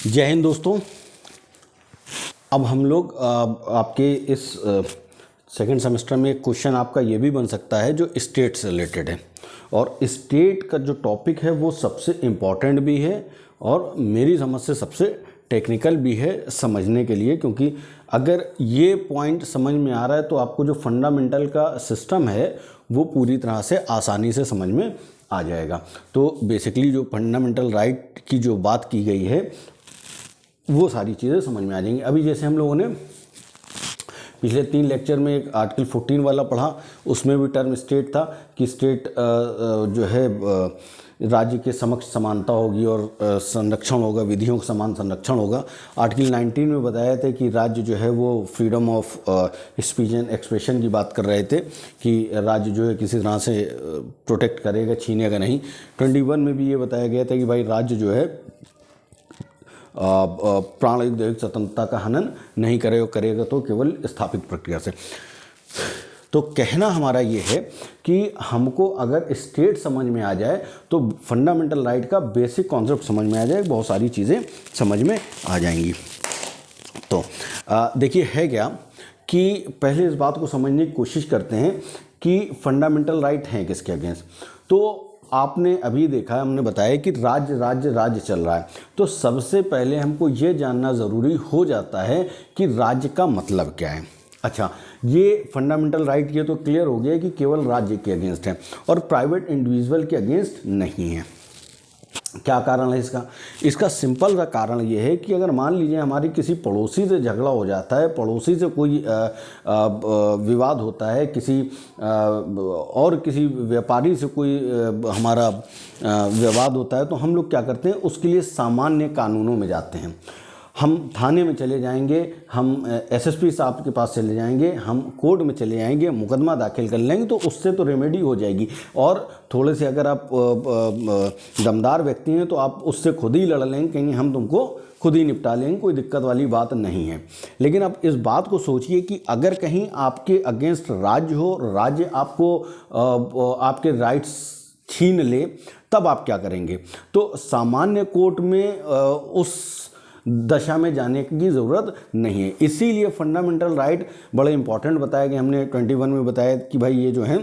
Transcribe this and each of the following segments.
जय हिंद दोस्तों। अब हम लोग आपके इस सेकंड सेमेस्टर में एक क्वेश्चन आपका ये भी बन सकता है जो स्टेट से रिलेटेड है, और स्टेट का जो टॉपिक है वो सबसे इम्पॉर्टेंट भी है और मेरी समझ से सबसे टेक्निकल भी है समझने के लिए, क्योंकि अगर ये पॉइंट समझ में आ रहा है तो आपको जो फंडामेंटल का सिस्टम है वो पूरी तरह से आसानी से समझ में आ जाएगा। तो बेसिकली जो फंडामेंटल राइट की जो बात की गई है वो सारी चीज़ें समझ में आ जाएंगी। अभी जैसे हम लोगों ने पिछले 3 लेक्चर में एक आर्टिकल 14 वाला पढ़ा, उसमें भी टर्म स्टेट था कि स्टेट जो है राज्य के समक्ष समानता होगी और संरक्षण होगा, विधियों का समान संरक्षण होगा। आर्टिकल 19 में बताया था कि राज्य जो है वो freedom of speech and expression की बात कर रहे थे कि राज्य जो है किसी तरह से प्रोटेक्ट करेगा, छीनेगा नहीं। 21 में भी ये बताया गया था कि भाई राज्य जो है प्राण दैविक स्वतंत्रता का हनन नहीं करेगा तो केवल स्थापित प्रक्रिया से। तो कहना हमारा ये है कि हमको अगर स्टेट समझ में आ जाए तो फंडामेंटल राइट का बेसिक कॉन्सेप्ट समझ में आ जाए, बहुत सारी चीज़ें समझ में आ जाएंगी। तो देखिए है क्या कि पहले इस बात को समझने की कोशिश करते हैं कि फंडामेंटल राइट हैं किसके अगेंस्ट। तो आपने अभी देखा, हमने बताया कि राज्य चल रहा है, तो सबसे पहले हमको ये जानना ज़रूरी हो जाता है कि राज्य का मतलब क्या है। अच्छा, ये फंडामेंटल राइट ये तो क्लियर हो गया कि केवल राज्य के अगेंस्ट है और प्राइवेट इंडिविजुअल के अगेंस्ट नहीं है। क्या कारण है इसका सिंपल सा कारण ये है कि अगर मान लीजिए हमारी किसी पड़ोसी से झगड़ा हो जाता है, पड़ोसी से कोई विवाद होता है, किसी व्यापारी से कोई हमारा विवाद होता है, तो हम लोग क्या करते हैं, उसके लिए सामान्य कानूनों में जाते हैं। हम थाने में चले जाएंगे, हम एसएसपी साहब के पास चले जाएंगे, हम कोर्ट में चले जाएंगे, मुकदमा दाखिल कर लेंगे, तो उससे तो रेमेडी हो जाएगी। और थोड़े से अगर आप दमदार व्यक्ति हैं तो आप उससे खुद ही लड़ लेंगे, कहेंगे हम तुमको खुद ही निपटा लेंगे, कोई दिक्कत वाली बात नहीं है। लेकिन आप इस बात को सोचिए कि अगर कहीं आपके अगेंस्ट राज्य हो, राज्य आपको आपके राइट्स छीन ले, तब आप क्या करेंगे। तो सामान्य कोर्ट में उस दशा में जाने की ज़रूरत नहीं है। इसीलिए फंडामेंटल राइट बड़े इंपॉर्टेंट बताया गया। हमने 21 में बताया कि भाई ये जो है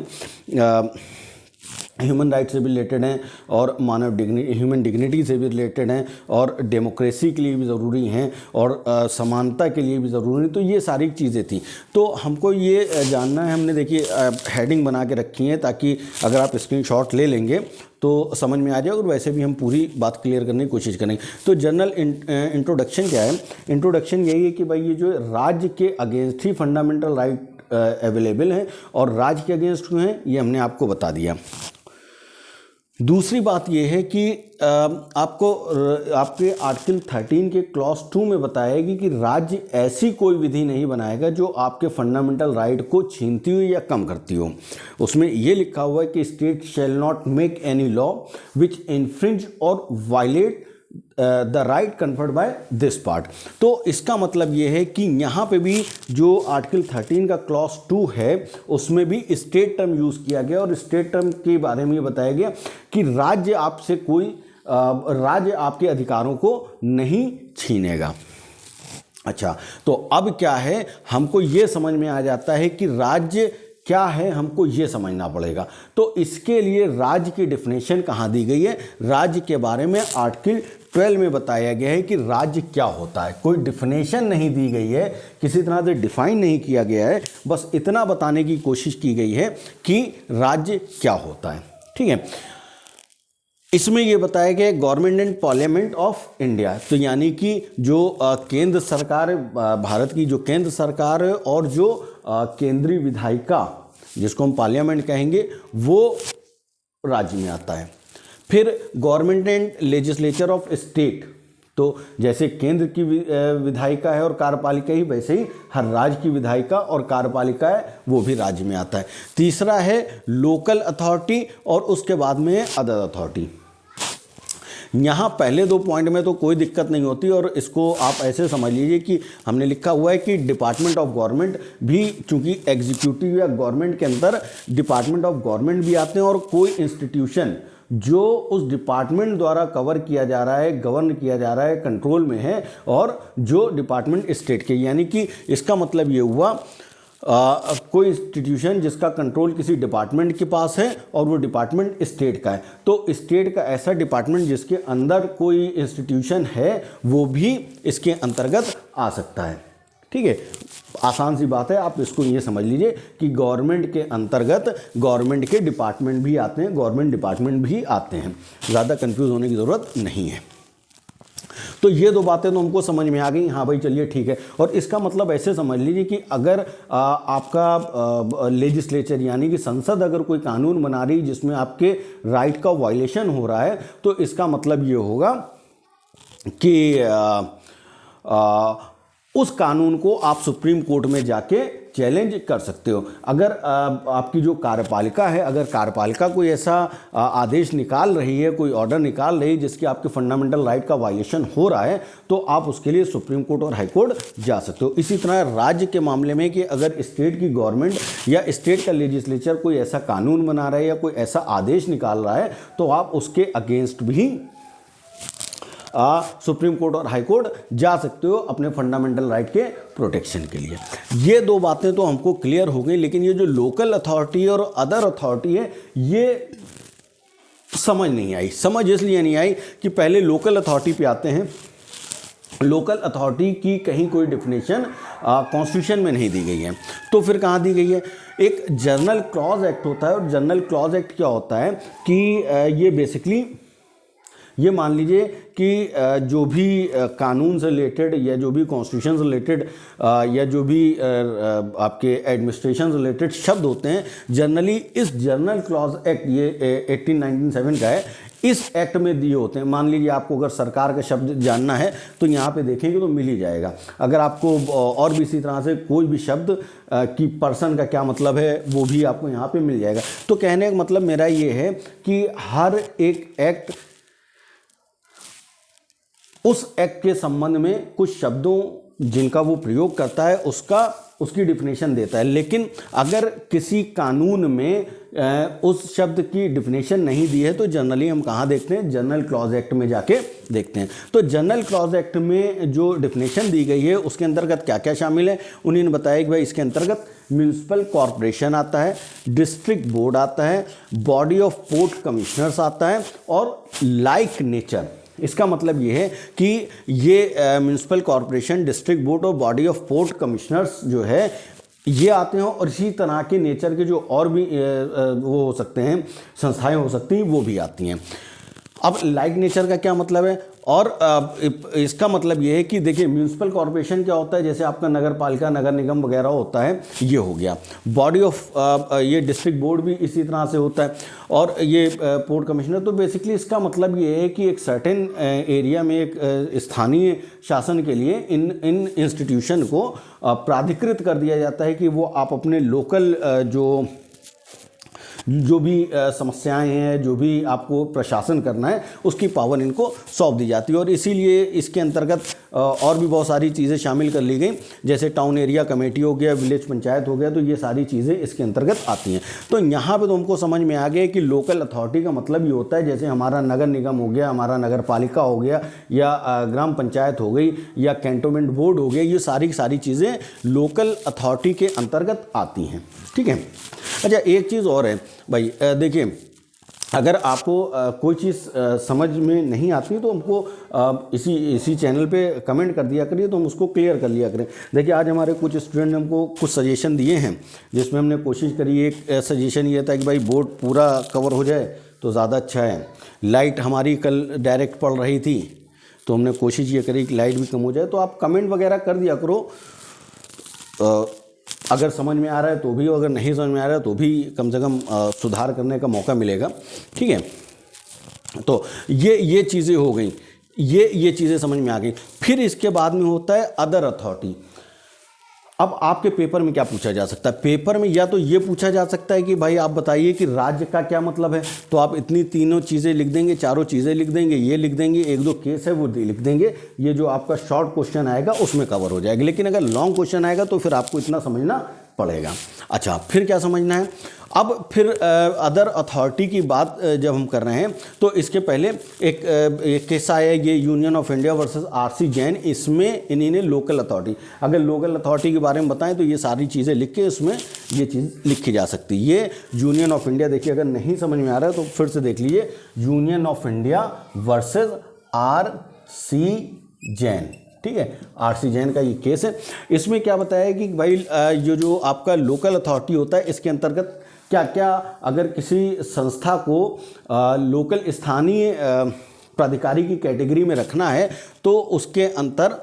ह्यूमन राइट से भी रिलेटेड हैं और ह्यूमन डिग्निटी से भी रिलेटेड हैं और डेमोक्रेसी के लिए भी ज़रूरी हैं और समानता के लिए भी ज़रूरी हैं। तो ये सारी चीज़ें थी। तो हमको ये जानना है, हमने देखिए हेडिंग बना के रखी है ताकि अगर आप स्क्रीनशॉट ले लेंगे तो समझ में आ जाए, और वैसे भी हम पूरी बात क्लियर करने की कोशिश करेंगे। तो जनरल इंट्रोडक्शन क्या है। इंट्रोडक्शन यही है कि भाई ये जो राज्य के अगेंस्ट ही फंडामेंटल राइट अवेलेबल हैं और राज्य के अगेंस्ट क्यों हैं ये हमने आपको बता दिया। दूसरी बात यह है कि आपको आपके आर्टिकल 13 के क्लॉज 2 में बताएगी कि राज्य ऐसी कोई विधि नहीं बनाएगा जो आपके फंडामेंटल राइट को छीनती हो या कम करती हो। उसमें यह लिखा हुआ है कि state shall not make any law which infringe और violate the right conferred by this part. तो इसका मतलब ये है कि यहाँ पे भी जो आर्टिकल 13 का क्लॉज 2 है उसमें भी स्टेट टर्म यूज़ किया गया और स्टेट टर्म के बारे में ये बताया गया कि राज्य आपके अधिकारों को नहीं छीनेगा। अच्छा, तो अब क्या है, हमको ये समझ में आ जाता है कि राज्य क्या है, हमको ये समझना पड़ेगा। तो इसके लिए राज्य की डेफिनेशन कहाँ दी गई है। राज्य के बारे में आर्टिकल 12 में बताया गया है कि राज्य क्या होता है। कोई डेफिनेशन नहीं दी गई है, किसी तरह से डिफाइन नहीं किया गया है, बस इतना बताने की कोशिश की गई है कि राज्य क्या होता है। ठीक है, इसमें यह बताया गया government and parliament of India. तो यानी कि जो केंद्र सरकार, भारत की जो केंद्र सरकार है और जो केंद्रीय विधायिका जिसको हम पार्लियामेंट कहेंगे वो राज्य में आता है। फिर government and legislature of state, तो जैसे केंद्र की विधायिका है और कार्यपालिका ही, वैसे ही हर राज्य की विधायिका और कार्यपालिका है वो भी राज्य में आता है। तीसरा है लोकल अथॉरिटी और उसके बाद में अदर अथॉरिटी। यहाँ पहले 2 पॉइंट में तो कोई दिक्कत नहीं होती, और इसको आप ऐसे समझ लीजिए कि हमने लिखा हुआ है कि डिपार्टमेंट ऑफ गवर्नमेंट भी, चूंकि एग्जीक्यूटिव या गवर्नमेंट के अंदर डिपार्टमेंट ऑफ गवर्नमेंट भी आते हैं, और कोई इंस्टीट्यूशन जो उस डिपार्टमेंट द्वारा कवर किया जा रहा है, गवर्न किया जा रहा है, कंट्रोल में है, और जो डिपार्टमेंट स्टेट के, यानी कि इसका मतलब ये हुआ कोई इंस्टीट्यूशन जिसका कंट्रोल किसी डिपार्टमेंट के पास है और वो डिपार्टमेंट स्टेट का है, तो स्टेट का ऐसा डिपार्टमेंट जिसके अंदर कोई इंस्टीट्यूशन है वो भी इसके अंतर्गत आ सकता है। ठीक है, आसान सी बात है, आप इसको ये समझ लीजिए कि गवर्नमेंट के अंतर्गत गवर्नमेंट के डिपार्टमेंट भी आते हैं, गवर्नमेंट डिपार्टमेंट भी आते हैं, ज़्यादा कंफ्यूज होने की ज़रूरत नहीं है। तो ये 2 बातें तो हमको समझ में आ गई, हाँ भाई चलिए ठीक है। और इसका मतलब ऐसे समझ लीजिए कि अगर आपका लेजिस्लेचर यानी कि संसद अगर कोई कानून बना रही जिसमें आपके राइट का वायलेशन हो रहा है, तो इसका मतलब ये होगा कि उस कानून को आप सुप्रीम कोर्ट में जाके चैलेंज कर सकते हो। अगर आपकी जो कार्यपालिका है, अगर कार्यपालिका कोई ऐसा आदेश निकाल रही है, कोई ऑर्डर निकाल रही है जिसके आपके फंडामेंटल राइट का वायलेशन हो रहा है, तो आप उसके लिए सुप्रीम कोर्ट और हाई कोर्ट जा सकते हो। इसी तरह राज्य के मामले में कि अगर स्टेट की गवर्नमेंट या स्टेट का लेजिस्लेचर कोई ऐसा कानून बना रहा है या कोई ऐसा आदेश निकाल रहा है, तो आप उसके अगेंस्ट भी सुप्रीम कोर्ट और हाई कोर्ट जा सकते हो अपने फंडामेंटल राइट के प्रोटेक्शन के लिए। ये 2 बातें तो हमको क्लियर हो गई, लेकिन ये जो लोकल अथॉरिटी और अदर अथॉरिटी है, ये समझ नहीं आई। समझ इसलिए नहीं आई कि पहले लोकल अथॉरिटी पे आते हैं। लोकल अथॉरिटी की कहीं कोई डिफिनेशन कॉन्स्टिट्यूशन में नहीं दी गई है, तो फिर कहाँ दी गई है? एक जनरल क्लॉज एक्ट होता है, और जनरल क्लॉज एक्ट क्या होता है कि ये बेसिकली ये मान लीजिए कि जो भी कानून से रिलेटेड या जो भी कॉन्स्टिट्यूशन से रिलेटेड या जो भी आपके एडमिनिस्ट्रेशन से रिलेटेड शब्द होते हैं, जनरली इस जनरल क्लॉज एक्ट, ये 1897 का है, इस एक्ट में दिए होते हैं। मान लीजिए आपको अगर सरकार का शब्द जानना है तो यहाँ पे देखेंगे तो मिल ही जाएगा। अगर आपको और भी इसी तरह से कोई भी शब्द कि पर्सन का क्या मतलब है वो भी आपको यहाँ पे मिल जाएगा। तो कहने का मतलब मेरा ये है कि हर एक एक्ट उस एक्ट के संबंध में कुछ शब्दों जिनका वो प्रयोग करता है उसकी डिफिनेशन देता है। लेकिन अगर किसी कानून में उस शब्द की डिफिनेशन नहीं दी है तो जनरली हम कहाँ देखते हैं? जनरल क्लॉज एक्ट में जाके देखते हैं। तो जनरल क्लॉज एक्ट में जो डिफिनेशन दी गई है उसके अंतर्गत क्या क्या शामिल है, उन्हीं ने बताया कि भाई इसके अंतर्गत म्यूनिसिपल कॉरपोरेशन आता है, डिस्ट्रिक्ट बोर्ड आता है, बॉडी ऑफ पोर्ट कमिश्नर्स आता है, और लाइक नेचर। इसका मतलब ये है कि ये म्यूनिसिपल कॉरपोरेशन, डिस्ट्रिक्ट बोर्ड और बॉडी ऑफ पोर्ट कमिश्नर्स जो है ये आते हैं, और इसी तरह के नेचर के जो और भी वो हो सकते हैं, संस्थाएं हो सकती हैं, वो भी आती हैं। अब लाइक नेचर का क्या मतलब है? और इसका मतलब ये है कि देखिए म्यूनिसिपल कॉरपोरेशन क्या होता है, जैसे आपका नगर पालिका, नगर निगम वगैरह होता है, ये हो गया। बॉडी ऑफ ये डिस्ट्रिक्ट बोर्ड भी इसी तरह से होता है, और ये पोर्ट कमिश्नर। तो बेसिकली इसका मतलब ये है कि एक सर्टेन एरिया में एक स्थानीय शासन के लिए इन इंस्टीट्यूशन को प्राधिकृत कर दिया जाता है कि वो आप अपने लोकल जो भी समस्याएं हैं, जो भी आपको प्रशासन करना है, उसकी पावर इनको सौंप दी जाती है। और इसीलिए इसके अंतर्गत और भी बहुत सारी चीज़ें शामिल कर ली गई, जैसे टाउन एरिया कमेटी हो गया, विलेज पंचायत हो गया, तो ये सारी चीज़ें इसके अंतर्गत आती हैं। तो यहाँ पे तो हमको समझ में आ गया कि लोकल अथॉरिटी का मतलब ये होता है, जैसे हमारा नगर निगम हो गया, हमारा नगर पालिका हो गया, या ग्राम पंचायत हो गई, या कैंटोनमेंट बोर्ड हो गया, ये सारी चीज़ें लोकल अथॉरिटी के अंतर्गत आती हैं। ठीक है। अच्छा, एक चीज़ और है भाई, देखिए अगर आपको कोई चीज़ समझ में नहीं आती तो हमको इसी चैनल पे कमेंट कर दिया करिए, तो हम उसको क्लियर कर लिया करें। देखिए आज हमारे कुछ स्टूडेंट ने हमको कुछ सजेशन दिए हैं, जिसमें हमने कोशिश करी। एक सजेशन ये था कि भाई बोर्ड पूरा कवर हो जाए तो ज़्यादा अच्छा है। लाइट हमारी कल डायरेक्ट पड़ रही थी, तो हमने कोशिश ये करी कि लाइट भी कम हो जाए। तो आप कमेंट वगैरह कर दिया करो, अगर समझ में आ रहा है तो भी, अगर नहीं समझ में आ रहा है तो भी कम से कम सुधार करने का मौका मिलेगा। ठीक है। तो ये चीज़ें हो गई, ये चीज़ें समझ में आ गई। फिर इसके बाद में होता है अदर अथॉरिटी। अब आपके पेपर में क्या पूछा जा सकता है? पेपर में या तो ये पूछा जा सकता है कि भाई आप बताइए कि राज्य का क्या मतलब है, तो आप इतनी तीनों चीज़ें लिख देंगे, चारों चीज़ें लिख देंगे, ये लिख देंगे, एक दो केस है वो लिख देंगे, ये जो आपका शॉर्ट क्वेश्चन आएगा उसमें कवर हो जाएगा। लेकिन अगर लॉन्ग क्वेश्चन आएगा तो फिर आपको इतना समझना पड़ेगा। अच्छा, फिर क्या समझना है? अब फिर अदर अथॉरिटी की बात जब हम कर रहे हैं तो इसके पहले एक केस आया, ये union of India versus RC Jain. इसमें इन्हीं ने लोकल अथॉरिटी, अगर लोकल अथॉरिटी के बारे में बताएं तो ये सारी चीज़ें लिख के इसमें ये चीज़ लिखी जा सकती है। ये यूनियन ऑफ इंडिया, देखिए अगर नहीं समझ में आ रहा है तो फिर से देख लीजिए, union of India versus RC Jain, ठीक है, आरसी जैन का ये केस है। इसमें क्या बताया कि भाई ये जो आपका लोकल अथॉरिटी होता है इसके अंतर्गत क्या क्या, अगर किसी संस्था को लोकल स्थानीय प्राधिकारी की कैटेगरी में रखना है तो उसके अंतर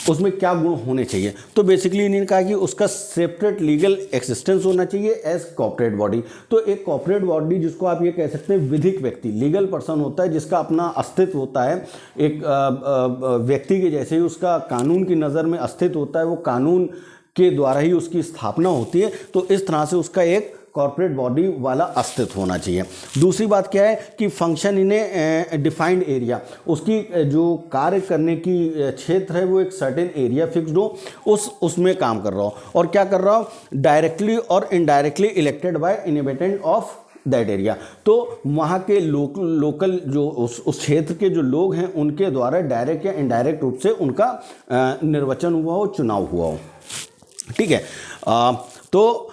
उसमें क्या गुण होने चाहिए। तो बेसिकली इन्होंने कहा कि उसका सेपरेट लीगल एक्सिस्टेंस होना चाहिए एज कॉर्पोरेट बॉडी। तो एक कॉर्पोरेट बॉडी जिसको आप ये कह सकते हैं विधिक व्यक्ति, लीगल पर्सन होता है जिसका अपना अस्तित्व होता है, एक व्यक्ति के जैसे ही उसका कानून की नज़र में अस्तित्व होता है, वो कानून के द्वारा ही उसकी स्थापना होती है। तो इस तरह से उसका एक कॉर्पोरेट बॉडी वाला अस्तित्व होना चाहिए। दूसरी बात क्या है कि function in A defined area, उसकी जो कार्य करने की क्षेत्र है वो एक सर्टेन एरिया फिक्स्ड हो, उसमें काम कर रहा हो। और क्या कर रहा हो? डायरेक्टली और indirectly elected by inhabitant of that area. तो वहाँ के लोकल जो उस क्षेत्र के जो लोग हैं उनके द्वारा डायरेक्ट या इनडायरेक्ट रूप से उनका निर्वाचन हुआ हो, चुनाव हुआ हो, ठीक है। तो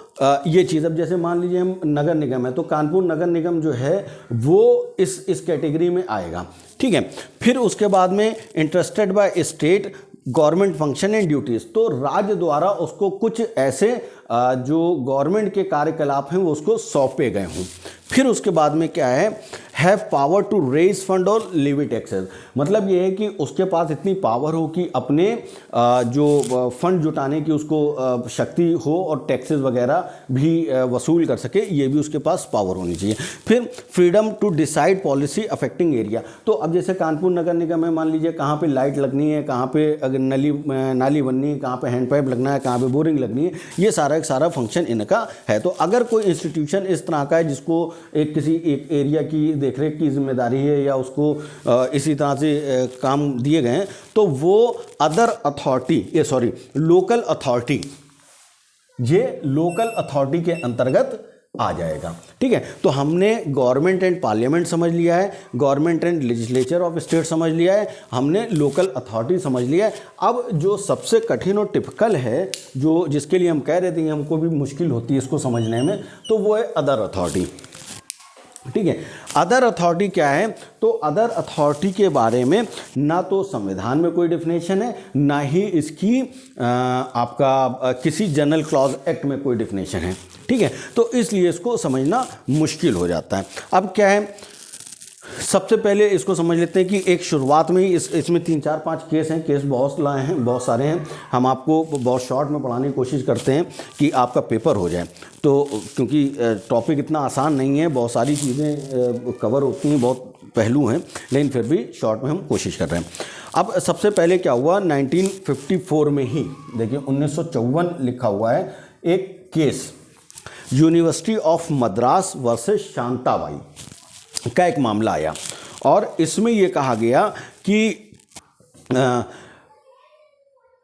ये चीज़, अब जैसे मान लीजिए हम नगर निगम है तो कानपुर नगर निगम जो है वो इस कैटेगरी में आएगा, ठीक है। फिर उसके बाद में interested by state government function and duties, तो राज्य द्वारा उसको कुछ ऐसे जो गवर्नमेंट के कार्यकलाप हैं वो उसको सौंपे गए हों। फिर उसके बाद में क्या है, have power to raise fund और लिवी टैक्सेस, मतलब ये है कि उसके पास इतनी पावर हो कि अपने जो फंड जुटाने की उसको शक्ति हो और टैक्सेस वगैरह भी वसूल कर सके, ये भी उसके पास पावर होनी चाहिए। फिर freedom to decide policy affecting area, तो अब जैसे कानपुर नगर निगम में मान लीजिए कहाँ पे लाइट लगनी है, कहाँ पे अगर नाली बननी है, कहाँ पे हैंडपाइप लगना है, कहाँ पे बोरिंग लगनी है, ये सारा फंक्शन इनका है। तो अगर कोई इंस्टीट्यूशन इस तरह का है जिसको किसी एक एरिया की देखरेख की जिम्मेदारी है या उसको इसी तरह से काम दिए गए हैं तो वो अदर अथॉरिटी लोकल अथॉरिटी, ये लोकल अथॉरिटी के अंतर्गत आ जाएगा, ठीक है। तो हमने गवर्नमेंट एंड पार्लियामेंट समझ लिया है, government and legislature of state समझ लिया है, हमने लोकल अथॉरिटी समझ लिया है। अब जो सबसे कठिन और टिपिकल है, जो जिसके लिए हम कह रहे थे कि हमको भी मुश्किल होती है इसको समझने में, तो वो है अदर अथॉरिटी, ठीक है। अदर अथॉरिटी क्या है? तो अदर अथॉरिटी के बारे में ना तो संविधान में कोई डिफिनेशन है, ना ही इसकी आपका किसी जनरल क्लॉज एक्ट में कोई डिफिनेशन है, ठीक है। तो इसलिए इसको समझना मुश्किल हो जाता है। अब क्या है, सबसे पहले इसको समझ लेते हैं कि एक शुरुआत में ही इसमें 3-4-5 केस हैं, केस बहुत लाए हैं, बहुत सारे हैं। हम आपको बहुत शॉर्ट में पढ़ाने की कोशिश करते हैं कि आपका पेपर हो जाए, तो क्योंकि टॉपिक इतना आसान नहीं है, बहुत सारी चीज़ें कवर होती हैं, बहुत पहलू हैं, लेकिन फिर भी शॉर्ट में हम कोशिश कर रहे हैं। अब सबसे पहले क्या हुआ, 1954 में ही देखिए 1954 लिखा हुआ है, एक case university of Madras versus Shantabai का एक मामला आया और इसमें यह कहा गया कि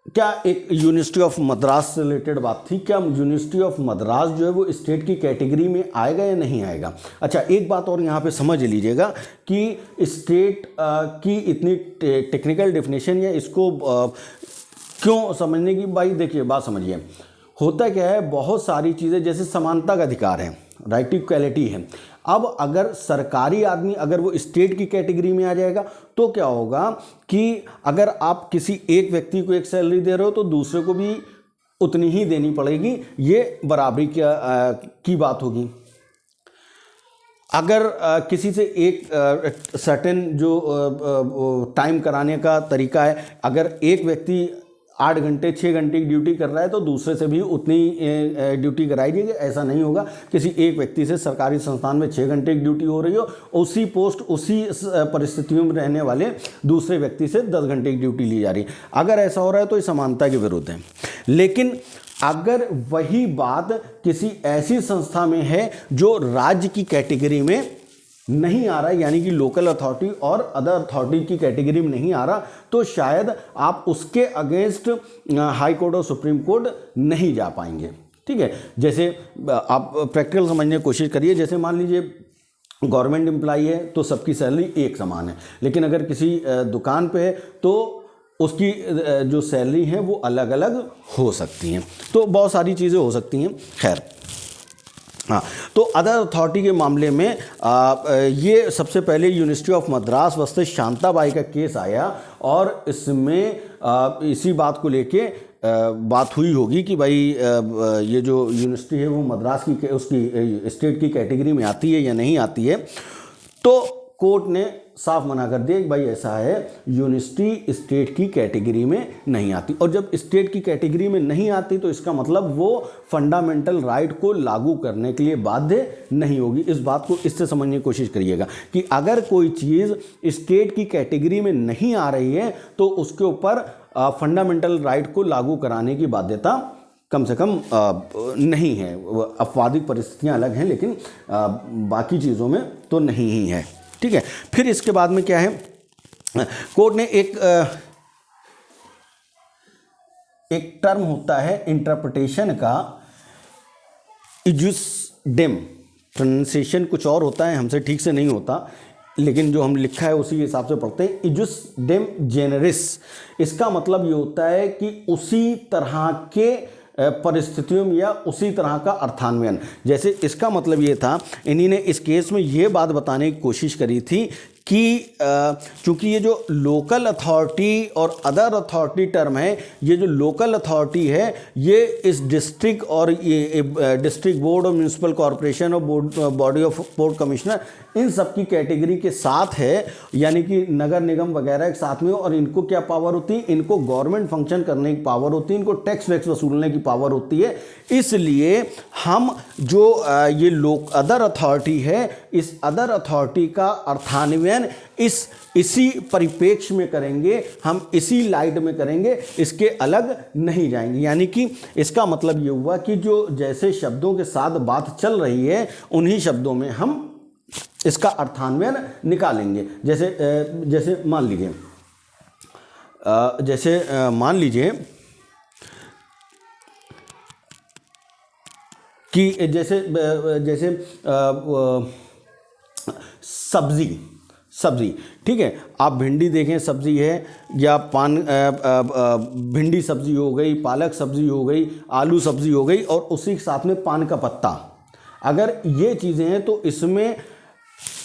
क्या एक यूनिवर्सिटी ऑफ मद्रास से रिलेटेड बात थी, क्या यूनिवर्सिटी ऑफ मद्रास जो है वो स्टेट की कैटेगरी में आएगा या नहीं आएगा। अच्छा, एक बात और यहाँ पे समझ लीजिएगा कि स्टेट की इतनी टेक्निकल डेफिनेशन या इसको क्यों समझने की, भाई देखिए बात समझिए, होता क्या है, बहुत सारी चीज़ें जैसे समानता का अधिकार है, राइट टू इक्वलिटी है। अब अगर सरकारी आदमी अगर वो स्टेट की कैटेगरी में आ जाएगा तो क्या होगा कि अगर आप किसी एक व्यक्ति को एक सैलरी दे रहे हो तो दूसरे को भी उतनी ही देनी पड़ेगी, ये बराबरी की बात होगी। अगर किसी से एक सर्टेन जो टाइम कराने का तरीका है, अगर एक व्यक्ति 8 घंटे 6 घंटे की ड्यूटी कर रहा है तो दूसरे से भी उतनी ड्यूटी कराई जाएगी। ऐसा नहीं होगा किसी एक व्यक्ति से सरकारी संस्थान में 6 घंटे की ड्यूटी हो रही हो, उसी पोस्ट उसी परिस्थितियों में रहने वाले दूसरे व्यक्ति से 10 घंटे की ड्यूटी ली जा रही है। अगर ऐसा हो रहा है तो ये समानता के विरुद्ध है। लेकिन अगर वही बात किसी ऐसी संस्था में है जो राज्य की कैटेगरी में नहीं आ रहा है, यानी कि लोकल अथॉरिटी और अदर अथॉरिटी की कैटेगरी में नहीं आ रहा, तो शायद आप उसके अगेंस्ट हाई कोर्ट और सुप्रीम कोर्ट नहीं जा पाएंगे। ठीक है, जैसे आप प्रैक्टिकल समझने की कोशिश करिए। जैसे मान लीजिए गवर्नमेंट एम्प्लॉई है तो सबकी सैलरी एक समान है, लेकिन अगर किसी दुकान पे है तो उसकी जो सैलरी है वो अलग अलग हो सकती हैं। तो बहुत सारी चीज़ें हो सकती हैं। खैर, हाँ, तो अदर अथॉरिटी के मामले में ये सबसे पहले university of Madras versus Shantabai का केस आया और इसमें इसी बात को लेके बात हुई होगी कि भाई ये जो यूनिवर्सिटी है वो मद्रास की उसकी स्टेट की कैटेगरी में आती है या नहीं आती है। तो कोर्ट ने साफ मना कर दिया कि भाई ऐसा है, यूनिवर्सिटी स्टेट की कैटेगरी में नहीं आती। और जब स्टेट की कैटेगरी में नहीं आती तो इसका मतलब वो फंडामेंटल राइट को लागू करने के लिए बाध्य नहीं होगी। इस बात को इससे समझने की कोशिश करिएगा कि अगर कोई चीज़ स्टेट की कैटेगरी में नहीं आ रही है तो उसके ऊपर फंडामेंटल राइट को लागू कराने की बाध्यता कम से कम नहीं है। अपवादिक परिस्थितियां अलग हैं, लेकिन बाकी चीज़ों में तो नहीं ही है। ठीक है, फिर इसके बाद में क्या है, कोर्ट ने एक टर्म होता है इंटरप्रिटेशन का, इजुस डेम, प्रोनाउंसिएशन कुछ और होता है, हमसे ठीक से नहीं होता, लेकिन जो हम लिखा है उसी के हिसाब से पढ़ते हैं, इजुस डेम जेनरिस। इसका मतलब ये होता है कि उसी तरह के परिस्थितियों में या उसी तरह का अर्थान्वयन। जैसे इसका मतलब ये था, इन्हीं ने इस केस में ये बात बताने की कोशिश करी थी कि चूंकि ये जो लोकल अथॉरिटी और अदर अथॉरिटी टर्म है, ये जो लोकल अथॉरिटी है ये इस डिस्ट्रिक्ट और ये डिस्ट्रिक्ट बोर्ड और म्यूनिसिपल कॉरपोरेशन और बॉडी ऑफ पोर्ट कमिश्नर, इन सब की कैटेगरी के साथ है, यानी कि नगर निगम वगैरह के साथ में। और इनको क्या पावर होती है, इनको गवर्नमेंट फंक्शन करने की पावर होती है, इनको टैक्स वैक्स वसूलने की पावर होती है। इसलिए हम जो ये अदर अथॉरिटी है, इस अदर अथॉरिटी का अर्थान्वयन इसी परिप्रेक्ष्य में करेंगे, हम इसी लाइट में करेंगे, इसके अलग नहीं जाएंगे। यानी कि इसका मतलब ये हुआ कि जो जैसे शब्दों के साथ बात चल रही है उन्हीं शब्दों में हम इसका अर्थान्वयन निकालेंगे। जैसे मान लीजिए कि जैसे सब्जी, ठीक है, आप भिंडी देखें सब्जी है, या भिंडी सब्जी हो गई, पालक सब्जी हो गई, आलू सब्जी हो गई, और उसी के साथ में पान का पत्ता। अगर ये चीज़ें हैं तो इसमें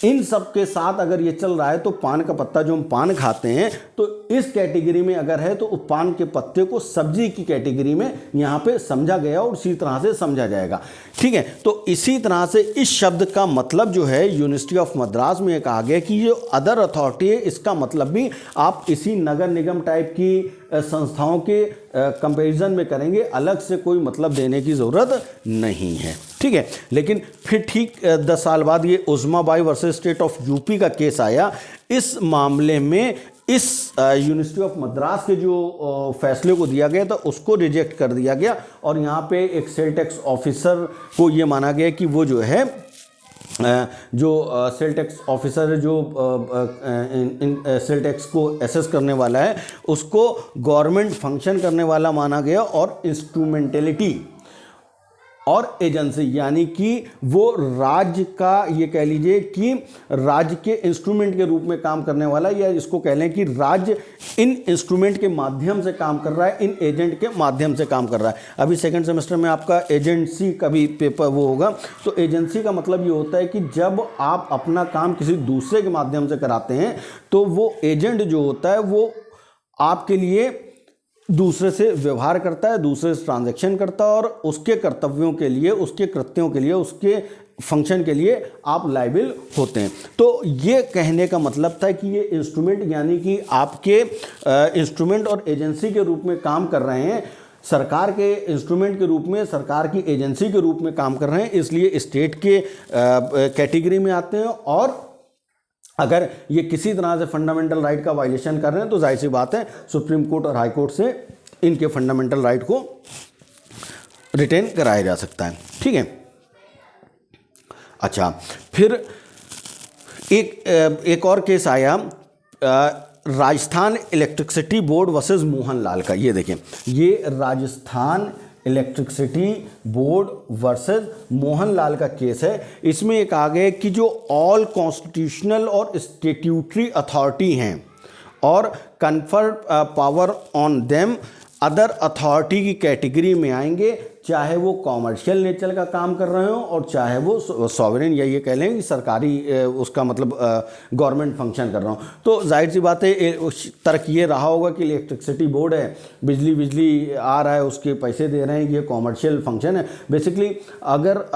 इन सब के साथ अगर ये चल रहा है तो पान का पत्ता जो हम पान खाते हैं तो इस कैटेगरी में अगर है तो पान के पत्ते को सब्जी की कैटेगरी में यहाँ पे समझा गया और इसी तरह से समझा जाएगा। ठीक है, तो इसी तरह से इस शब्द का मतलब जो है यूनिवर्सिटी ऑफ मद्रास में कहा गया कि जो अदर अथॉरिटी है इसका मतलब भी आप इसी नगर निगम टाइप की संस्थाओं के कंपैरिजन में करेंगे, अलग से कोई मतलब देने की ज़रूरत नहीं है। ठीक है, लेकिन फिर ठीक 10 साल बाद ये उस्माबाई वर्सेस स्टेट ऑफ यूपी का केस आया। इस मामले में इस यूनिवर्सिटी ऑफ मद्रास के जो फैसले को दिया गया था उसको रिजेक्ट कर दिया गया, और यहाँ पे एक सेल टैक्स ऑफिसर को ये माना गया कि वो जो है सेल टैक्स ऑफिसर जो सेल टैक्स को एसेस करने वाला है उसको गवर्नमेंट फंक्शन करने वाला माना गया, और इंस्ट्रूमेंटेलिटी और एजेंसी, यानी कि वो राज्य का, ये कह लीजिए कि राज्य के इंस्ट्रूमेंट के रूप में काम करने वाला, या इसको कह लें कि राज्य इन इंस्ट्रूमेंट के माध्यम से काम कर रहा है, इन एजेंट के माध्यम से काम कर रहा है। अभी सेकंड सेमेस्टर में आपका एजेंसी का भी पेपर वो होगा, तो एजेंसी का मतलब ये होता है कि जब आप अपना काम किसी दूसरे के माध्यम से कराते हैं तो वो एजेंट जो होता है वो आपके लिए दूसरे से व्यवहार करता है, दूसरे से ट्रांजैक्शन करता है और उसके कर्तव्यों के लिए, उसके कृत्यों के लिए, उसके फंक्शन के लिए आप लायबिल होते हैं। तो ये कहने का मतलब था कि ये इंस्ट्रूमेंट यानी कि आपके इंस्ट्रूमेंट और एजेंसी के रूप में काम कर रहे हैं, सरकार के इंस्ट्रूमेंट के रूप में, सरकार की एजेंसी के रूप में काम कर रहे हैं, इसलिए स्टेट के कैटेगरी में आते हैं। और अगर ये किसी तरह से फंडामेंटल राइट का वायलेशन कर रहे हैं तो जाहिर सी बात है सुप्रीम कोर्ट और हाई कोर्ट से इनके फंडामेंटल राइट को रिटेन कराया जा सकता है। ठीक है। अच्छा, फिर एक और केस आया Rajasthan electricity board versus Mohanlal का। ये देखें, ये Rajasthan electricity board versus Mohanlal का केस है। इसमें एक आ गया कि जो ऑल कॉन्स्टिट्यूशनल और स्टैट्यूटरी अथॉरिटी हैं और confer power on them other authority की कैटेगरी में आएंगे, चाहे वो कॉमर्शियल नेचर का काम कर रहे हो और चाहे वो सॉवरेन या ये कह लें कि सरकारी उसका मतलब गवर्नमेंट फंक्शन कर रहा हो। तो जाहिर सी बात है तर्क ये रहा होगा कि इलेक्ट्रिसिटी बोर्ड है, बिजली आ रहा है, उसके पैसे दे रहे हैं, ये कॉमर्शियल फंक्शन है। बेसिकली अगर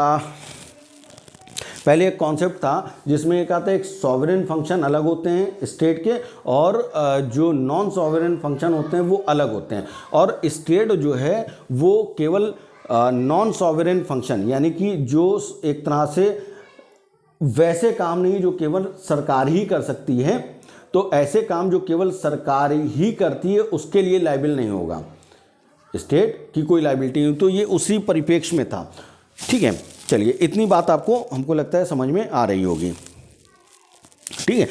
पहले एक कॉन्सेप्ट था जिसमें एक आता है एक सॉवरेन फंक्शन अलग होते हैं स्टेट के और जो नॉन सॉवरेन फंक्शन होते हैं वो अलग होते हैं। और स्टेट जो है वो केवल नॉन सॉवरेन फंक्शन यानी कि जो एक तरह से वैसे काम नहीं जो केवल सरकार ही कर सकती है, तो ऐसे काम जो केवल सरकार ही करती है उसके लिए लायबिल नहीं होगा, स्टेट की कोई लायबिलिटी नहीं। तो ये उसी परिप्रेक्ष्य में था। ठीक है, चलिए इतनी बात आपको हमको लगता है समझ में आ रही होगी। ठीक है,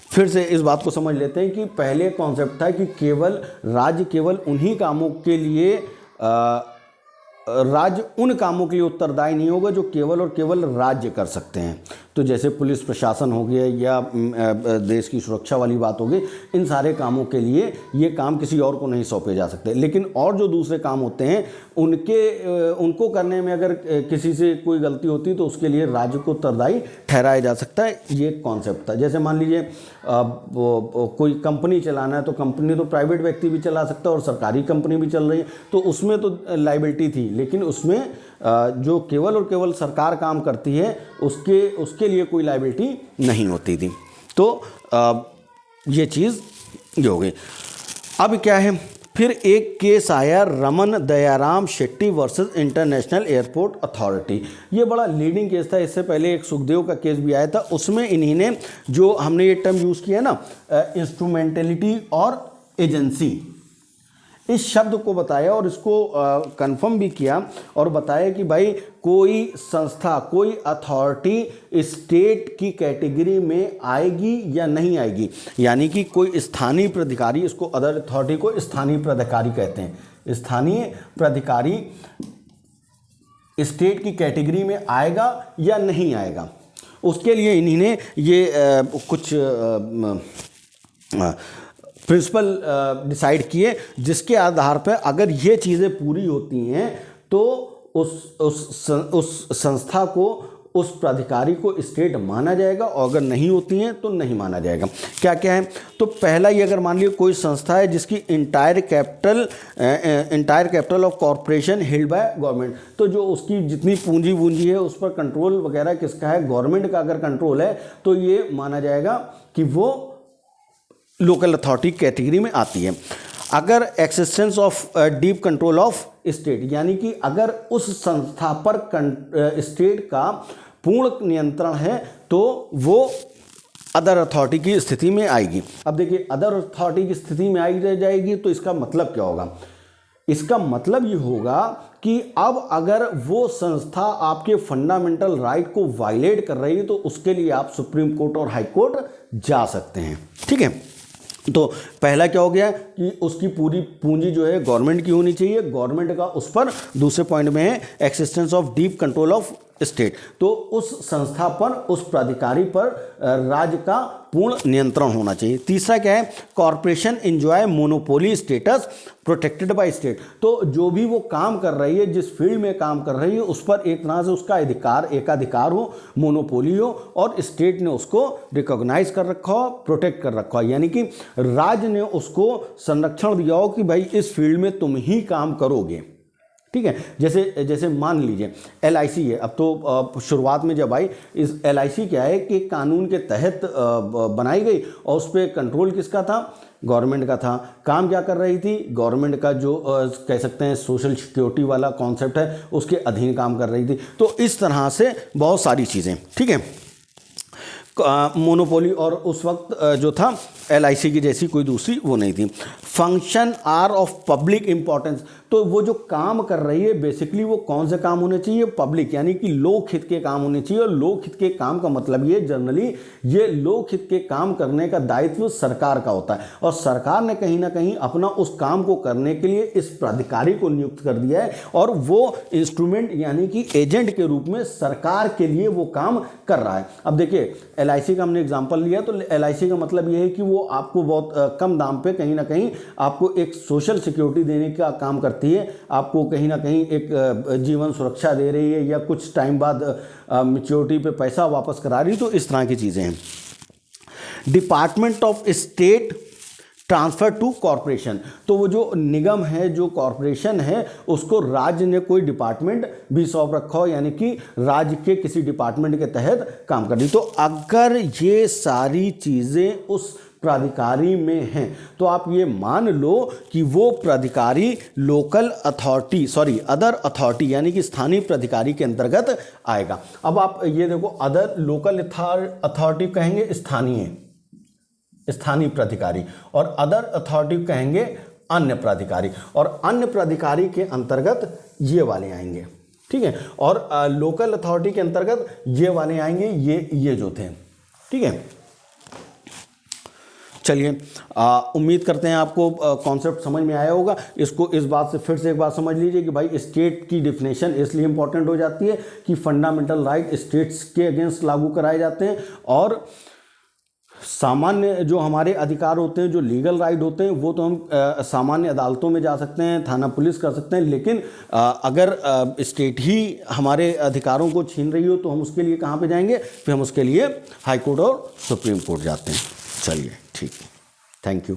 फिर से इस बात को समझ लेते हैं कि पहले कॉन्सेप्ट था कि केवल राज्य केवल उन्हीं कामों के लिए राज्य उन कामों के लिए उत्तरदायी नहीं होगा जो केवल और केवल राज्य कर सकते हैं। तो जैसे पुलिस प्रशासन हो गया या देश की सुरक्षा वाली बात होगी, इन सारे कामों के लिए ये काम किसी और को नहीं सौंपे जा सकते। लेकिन और जो दूसरे काम होते हैं उनको करने में अगर किसी से कोई गलती होती है तो उसके लिए राज्य को उत्तरदायी ठहराया जा सकता है। ये कॉन्सेप्ट था। जैसे मान लीजिए कोई कंपनी चलाना है तो कंपनी तो प्राइवेट व्यक्ति भी चला सकता है और सरकारी कंपनी भी चल रही है, तो उसमें तो लायबिलिटी थी, लेकिन उसमें जो केवल और केवल सरकार काम करती है उसके लिए कोई लायबिलिटी नहीं होती थी। तो ये चीज़ ये हो गई। अब क्या है, फिर एक केस आया Raman Dayaram Shetty versus international airport authority. ये बड़ा लीडिंग केस था। इससे पहले एक सुखदेव का केस भी आया था, उसमें इन्हीं ने जो हमने ये टर्म यूज़ किया ना इंस्ट्रूमेंटेलिटी और एजेंसी, इस शब्द को बताया और इसको कंफर्म भी किया और बताया कि भाई कोई संस्था कोई अथॉरिटी स्टेट की कैटेगरी में आएगी या नहीं आएगी, यानी कि कोई स्थानीय प्राधिकारी, इसको अदर अथॉरिटी को स्थानीय प्राधिकारी कहते हैं, स्थानीय प्राधिकारी स्टेट की कैटेगरी में आएगा या नहीं आएगा, उसके लिए इन्हीं ने ये कुछ प्रिंसिपल डिसाइड किए, जिसके आधार पर अगर ये चीज़ें पूरी होती हैं तो उस संस्था को, उस प्राधिकारी को स्टेट माना जाएगा और अगर नहीं होती हैं तो नहीं माना जाएगा। क्या क्या है, तो पहला ये अगर मान लीजिए कोई संस्था है जिसकी entire capital of corporation held by government, तो जो उसकी जितनी पूंजी है उस पर कंट्रोल वगैरह किसका है, गवर्नमेंट का अगर कंट्रोल है तो ये माना जाएगा कि वो लोकल अथॉरिटी कैटेगरी में आती है। अगर existence of deep control of state, यानी कि अगर उस संस्था पर स्टेट का पूर्ण नियंत्रण है तो वो अदर अथॉरिटी की स्थिति में आएगी। अब देखिए अदर अथॉरिटी की स्थिति में आई जाएगी तो इसका मतलब क्या होगा, इसका मतलब ये होगा कि अब अगर वो संस्था आपके फंडामेंटल राइट को वायलेट कर रही है तो उसके लिए आप सुप्रीम कोर्ट और हाई कोर्ट जा सकते हैं। ठीक है, तो पहला क्या हो गया कि उसकी पूरी पूंजी जो है गवर्नमेंट की होनी चाहिए, गवर्नमेंट का उस पर, दूसरे पॉइंट में है existence of deep control of state, तो उस संस्था पर, उस प्राधिकारी पर राज्य का पूर्ण नियंत्रण होना चाहिए। तीसरा क्या है, corporation enjoy monopoly status protected by state, तो जो भी वो काम कर रही है, जिस फील्ड में काम कर रही है, उस पर एक तरह से उसका एकाधिकार हो, मोनोपोली हो, और स्टेट ने उसको रिकॉग्नाइज कर रखा हो, प्रोटेक्ट कर रखा हो, यानी कि राज्य ने उसको संरक्षण दिया हो कि भाई इस फील्ड में तुम ही काम करोगे। ठीक है, जैसे मान लीजिए LIC है, अब तो शुरुआत में जब आई, इस LIC क्या है कि कानून के तहत बनाई गई, और उस पर कंट्रोल किसका था, गवर्नमेंट का था। काम क्या कर रही थी, गवर्नमेंट का जो कह सकते हैं सोशल सिक्योरिटी वाला कॉन्सेप्ट है, उसके अधीन काम कर रही थी। तो इस तरह से बहुत सारी चीज़ें, ठीक है, मोनोपोली, और उस वक्त जो था LIC की जैसी कोई दूसरी वो नहीं थी। Function are of public importance, तो वो जो काम कर रही है बेसिकली वो कौन से काम होने चाहिए, पब्लिक, यानी कि लोक हित के काम होने चाहिए। और लोक हित के काम का मतलब ये जनरली ये लोक हित के काम करने का दायित्व सरकार का होता है, और सरकार ने कहीं ना कहीं अपना उस काम को करने के लिए इस प्राधिकारी को नियुक्त कर दिया है, और वो इंस्ट्रूमेंट यानी कि एजेंट के रूप में सरकार के लिए वो काम कर रहा है। अब देखिए LIC का हमने एग्जाम्पल लिया, तो LIC का मतलब ये है कि वो आपको बहुत कम दाम पे कहीं ना कहीं आपको एक सोशल सिक्योरिटी देने का काम करती है, आपको कहीं ना कहीं एक जीवन सुरक्षा दे रही है, या कुछ टाइम बाद मैच्योरिटी पे पैसा वापस करा रही है। तो इस तरह की चीज़ें हैं। Department of state transfer to corporation, तो वो जो निगम है, जो कॉरपोरेशन है, उसको राज्य ने कोई डिपार्टमेंट भी सौंप रखा हो, यानी कि राज्य के किसी डिपार्टमेंट के तहत काम कर रही। तो अगर ये सारी चीज़ें उस प्राधिकारी में हैं, तो आप ये मान लो कि वो प्राधिकारी लोकल अथॉरिटी, अदर अथॉरिटी, यानी कि स्थानीय प्राधिकारी के अंतर्गत आएगा। अब आप ये देखो, अदर लोकल अथॉरिटी कहेंगे स्थानीय प्राधिकारी, और अदर अथॉरिटी कहेंगे अन्य प्राधिकारी, और अन्य प्राधिकारी के अंतर्गत ये वाले आएंगे। ठीक है, और लोकल अथॉरिटी के अंतर्गत ये वाले आएंगे, ये जो थे। ठीक है, चलिए उम्मीद करते हैं आपको कॉन्सेप्ट समझ में आया होगा। इसको इस बात से फिर से एक बात समझ लीजिए कि भाई स्टेट की डिफिनेशन इसलिए इंपॉर्टेंट हो जाती है कि फंडामेंटल राइट स्टेट्स के अगेंस्ट लागू कराए जाते हैं, और सामान्य जो हमारे अधिकार होते हैं, जो लीगल राइट होते हैं, वो तो हम सामान्य अदालतों में जा सकते हैं, थाना पुलिस कर सकते हैं, लेकिन अगर स्टेट ही हमारे अधिकारों को छीन रही हो तो हम उसके लिए कहाँ पे जाएंगे, फिर हम उसके लिए हाई कोर्ट और सुप्रीम कोर्ट जाते हैं। चलिए ठीक है, थैंक यू।